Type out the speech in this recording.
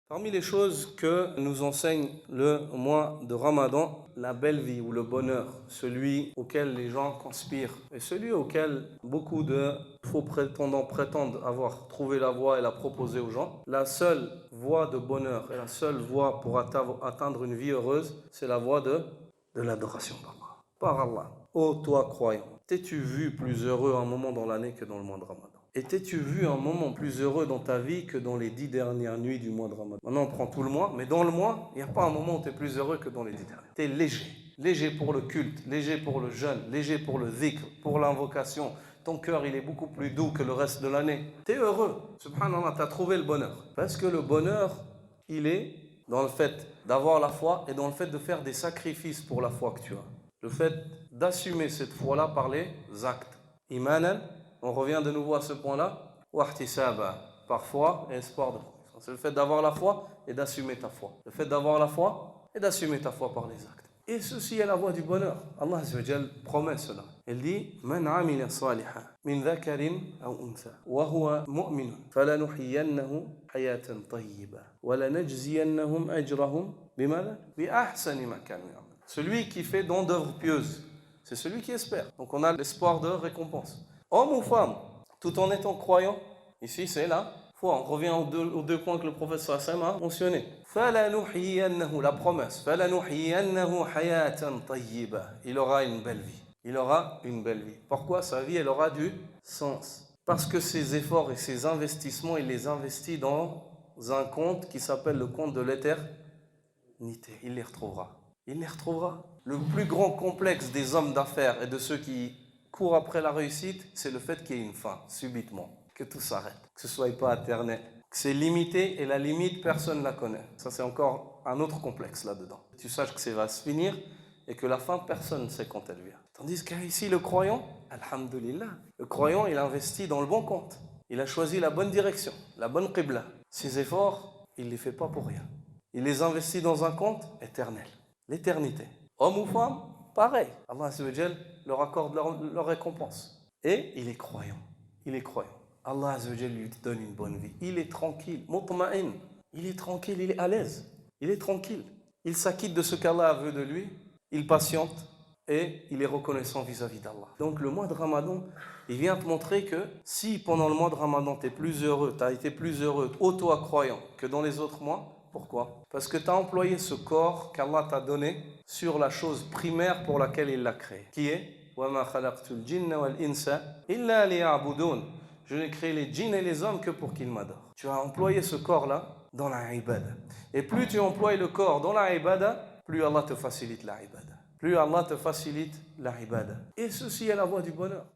Parmi les choses que nous enseigne le mois de Ramadan, la belle vie ou le bonheur, celui auquel les gens conspirent et celui auquel beaucoup de faux prétendants prétendent avoir trouvé la voie et la proposer aux gens, la seule voie de bonheur et la seule voie pour atteindre une vie heureuse, c'est la voie de l'adoration d'Allah. Par Allah, ô toi croyant, t'es-tu vu plus heureux un moment dans l'année que dans le mois de Ramadan? Et t'es-tu vu un moment plus heureux dans ta vie que dans les 10 dernières nuits du mois de Ramadan? Maintenant, on prend tout le mois, mais dans le mois, il n'y a pas un moment où tu es plus heureux que dans les 10 dernières. Tu es léger. Léger pour le culte, léger pour le jeûne, léger pour le dhikr, pour l'invocation. Ton cœur, il est beaucoup plus doux que le reste de l'année. Tu es heureux. Subhanallah, tu as trouvé le bonheur. Parce que le bonheur, il est dans le fait d'avoir la foi et dans le fait de faire des sacrifices pour la foi que tu as. Le fait d'assumer cette foi-là par les actes. Imanan, on revient de nouveau à ce point-là. Wahtisaba, par foi et espoir de foi. C'est le fait d'avoir la foi et d'assumer ta foi. Le fait d'avoir la foi et d'assumer ta foi par les actes. Et ceci est la voie du bonheur. Allah Azza wa Jal promet cela. Il dit Man amila salihan min dhakarin aw untha wa huwa mu'min falanuhyiyannahu hayatan tayyiba wa lanajziyannahum ajrahum bimala bi ahsani ma kanu ya'malun. Celui qui fait don d'œuvres pieuses, c'est celui qui espère. Donc on a l'espoir de récompense. Homme ou femme, tout en étant croyant, ici c'est la foi. On revient aux deux points que le prophète sallallahu a mentionnés. La promesse. Il aura une belle vie. Il aura une belle vie. Pourquoi sa vie, elle aura du sens? Parce que ses efforts et ses investissements, il les investit dans un compte qui s'appelle le compte de l'éternité. Il les retrouvera. Il les retrouvera. Le plus grand complexe des hommes d'affaires et de ceux qui courent après la réussite, c'est le fait qu'il y ait une fin, subitement, que tout s'arrête, que ce ne soit pas éternel, que c'est limité et la limite, personne ne la connaît. Ça, c'est encore un autre complexe là-dedans. Tu saches que ça va se finir et que la fin, personne ne sait quand elle vient. Tandis qu'ici, le croyant, alhamdulillah, le croyant, il investit dans le bon compte. Il a choisi la bonne direction, la bonne qibla. Ses efforts, il ne les fait pas pour rien. Il les investit dans un compte éternel, l'éternité. Homme ou femme, pareil. Allah Azza wa Jal leur accorde leur récompense. Et il est croyant. Il est croyant. Allah Azza wa Jal lui donne une bonne vie. Il est tranquille. Mutma'in. Il est tranquille, il est à l'aise. Il est tranquille. Il s'acquitte de ce qu'Allah veut de lui. Il patiente et il est reconnaissant vis-à-vis d'Allah. Donc le mois de Ramadan, il vient te montrer que si pendant le mois de Ramadan tu es plus heureux, tu as été plus heureux, toi croyant, que dans les autres mois, pourquoi? Parce que tu as employé ce corps qu'Allah t'a donné sur la chose primaire pour laquelle il l'a créé, qui est وَمَا خَلَقْتُ الْجِنَّ وَالْإِنسَ إِلَّا لِيَعْبُدُونَ. Je n'ai créé les djinns et les hommes que pour qu'ils m'adorent. Tu as employé ce corps-là dans la ibada. Et plus tu emploies le corps dans la ibada, plus Allah te facilite la ibada. Plus Allah te facilite la ibada. Et ceci est la voie du bonheur.